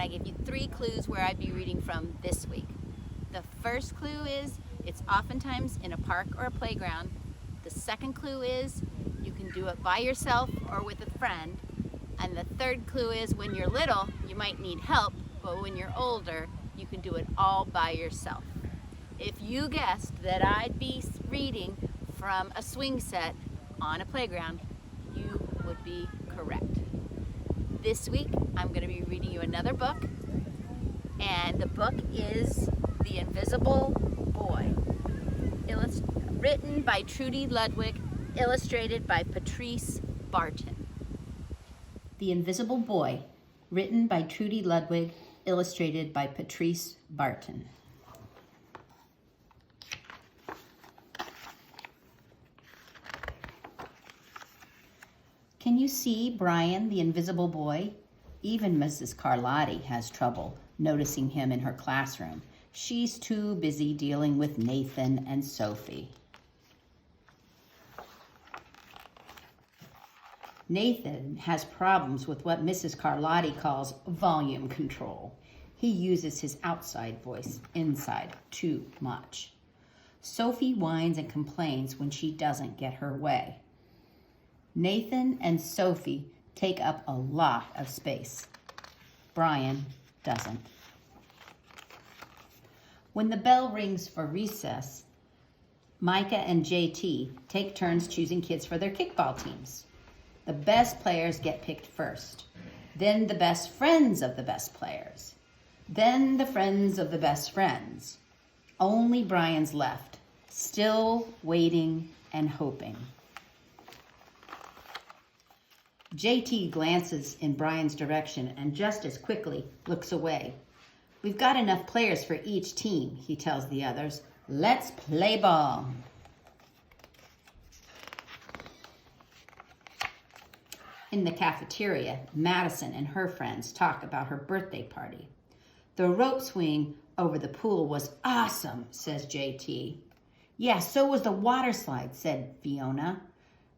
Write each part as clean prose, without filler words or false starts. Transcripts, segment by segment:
I give you 3 clues where I'd be reading from this week. The first clue is it's oftentimes in a park or a playground. The second clue is you can do it by yourself or with a friend. And the third clue is when you're little, you might need help, but when you're older, you can do it all by yourself. If you guessed that I'd be reading from a swing set on a playground, you would be correct. This week, I'm going to be reading you another book, and the book is The Invisible Boy, written by Trudy, Ludwig, illustrated by Patrice, Barton. The Invisible Boy, written by Trudy, Ludwig, illustrated by Patrice, Barton. Can you see Brian, the invisible boy? Even Mrs. Carlotti has trouble noticing him in her classroom. She's too busy dealing with Nathan and Sophie. Nathan has problems with what Mrs. Carlotti calls volume control. He uses his outside voice inside too much. Sophie whines and complains when she doesn't get her way. Nathan and Sophie take up a lot of space. Brian doesn't. When the bell rings for recess, Micah and JT take turns choosing kids for their kickball teams. The best players get picked first, then the best friends of the best players, then the friends of the best friends. Only Brian's left, still waiting and hoping. JT glances in Brian's direction and just as quickly looks away. We've got enough players for each team, he tells the others. Let's play ball. In the cafeteria, Madison and her friends talk about her birthday party. The rope swing over the pool was awesome, says JT. Yeah, so was the water slide, said Fiona.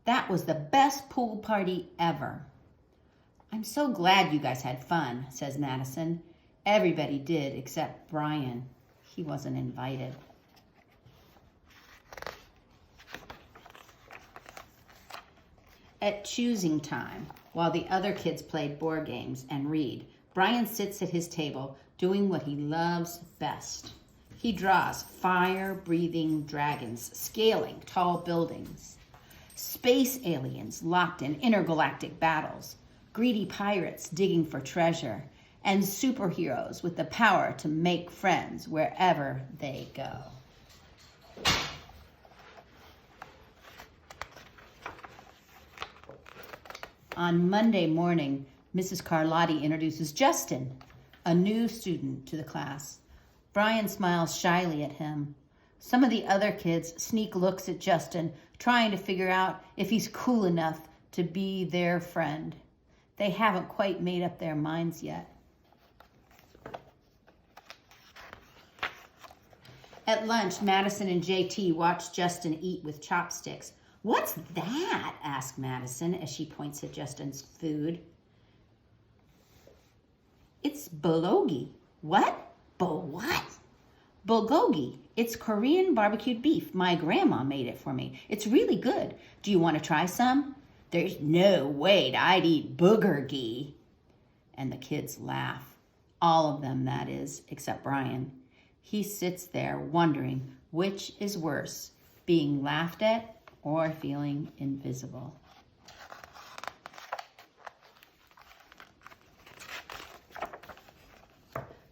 That was the best pool party ever. I'm so glad you guys had fun, says Madison. Everybody did except Brian. He wasn't invited. At choosing time, while the other kids played board games and read, Brian sits at his table doing what he loves best. He draws fire-breathing dragons scaling tall buildings. Space aliens locked in intergalactic battles, greedy pirates digging for treasure, and superheroes with the power to make friends wherever they go. On Monday morning, Mrs. Carlotti introduces Justin, a new student, to the class. Brian smiles shyly at him. Some of the other kids sneak looks at Justin, trying to figure out if he's cool enough to be their friend. They haven't quite made up their minds yet. At lunch, Madison and JT watch Justin eat with chopsticks. What's that? Asks Madison as she points at Justin's food. It's bulgogi. What? What? Bulgogi. It's Korean barbecued beef. My grandma made it for me. It's really good. Do you want to try some? There's no way I'd eat boogergy. And the kids laugh. All of them, that is, except Brian. He sits there wondering which is worse, being laughed at or feeling invisible.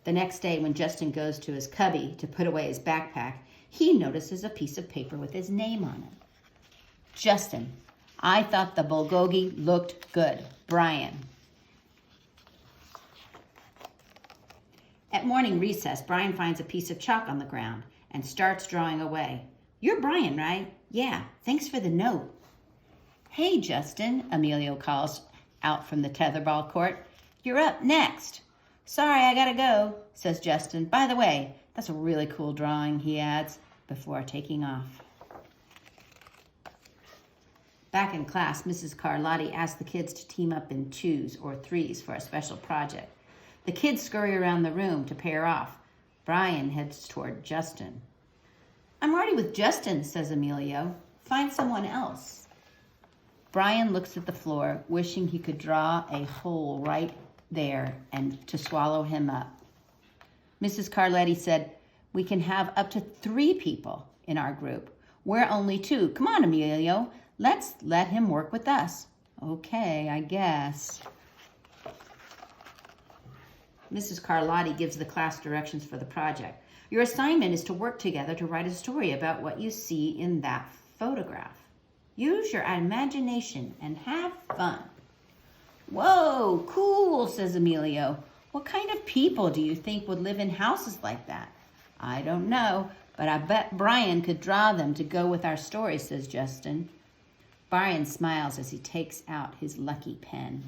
The next day, when Justin goes to his cubby to put away his backpack, he notices a piece of paper with his name on it. Justin, I thought the bulgogi looked good. Brian. At morning recess, Brian finds a piece of chalk on the ground and starts drawing away. You're Brian, right? Yeah, thanks for the note. Hey, Justin, Emilio calls out from the tetherball court. You're up next. Sorry, I gotta go, says Justin. By the way, that's a really cool drawing, he adds, before taking off. Back in class, Mrs. Carlotti asked the kids to team up in 2s or 3s for a special project. The kids scurry around the room to pair off. Brian heads toward Justin. I'm already with Justin, says Emilio. Find someone else. Brian looks at the floor, wishing he could draw a hole right there and to swallow him up. Mrs. Carletti said, we can have up to 3 people in our group. We're only 2. Come on, Emilio. Let's let him work with us. Okay, I guess. Mrs. Carlotti gives the class directions for the project. Your assignment is to work together to write a story about what you see in that photograph. Use your imagination and have fun. Whoa, cool, says Emilio. What kind of people do you think would live in houses like that? I don't know, but I bet Brian could draw them to go with our story, says Justin. Brian smiles as he takes out his lucky pen.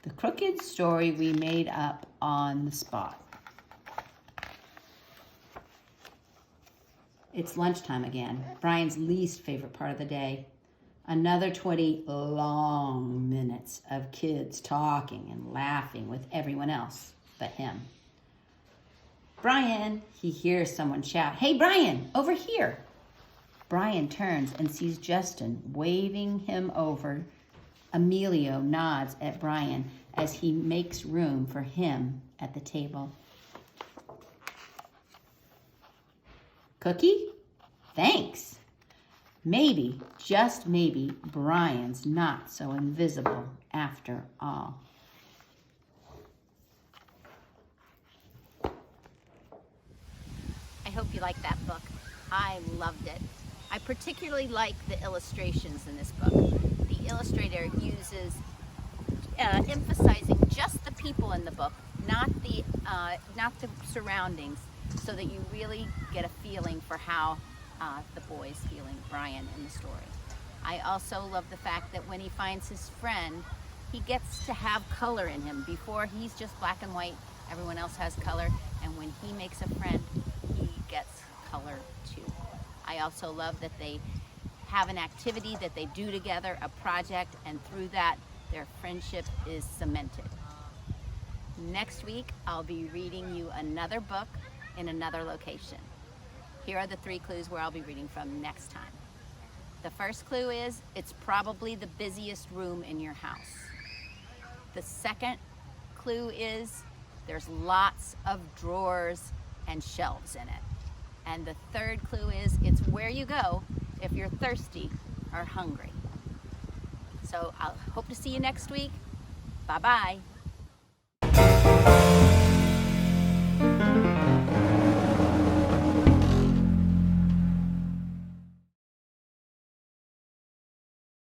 The crooked story we made up on the spot. It's lunchtime again, Brian's least favorite part of the day. Another 20 long minutes of kids talking and laughing with everyone else but him. Brian, he hears someone shout, hey Brian, over here. Brian turns and sees Justin waving him over. Emilio nods at Brian as he makes room for him at the table. Cookie? Thanks. Maybe, just maybe, Brian's not so invisible after all. I hope you like that book. I loved it. I particularly like the illustrations in this book. The illustrator uses emphasizing just the people in the book, not the surroundings, so that you really get a feeling for how the boy is feeling, Brian, in the story. I also love the fact that when he finds his friend, he gets to have color in him. Before, he's just black and white. Everyone else has color. And when he makes a friend, he gets color too. I also love that they have an activity that they do together, a project, and through that, their friendship is cemented. Next week, I'll be reading you another book in another location. Here are the 3 clues where I'll be reading from next time. The first clue is, it's probably the busiest room in your house. The second clue is, there's lots of drawers and shelves in it. And the third clue is, it's where you go if you're thirsty or hungry. So I'll hope to see you next week. Bye-bye.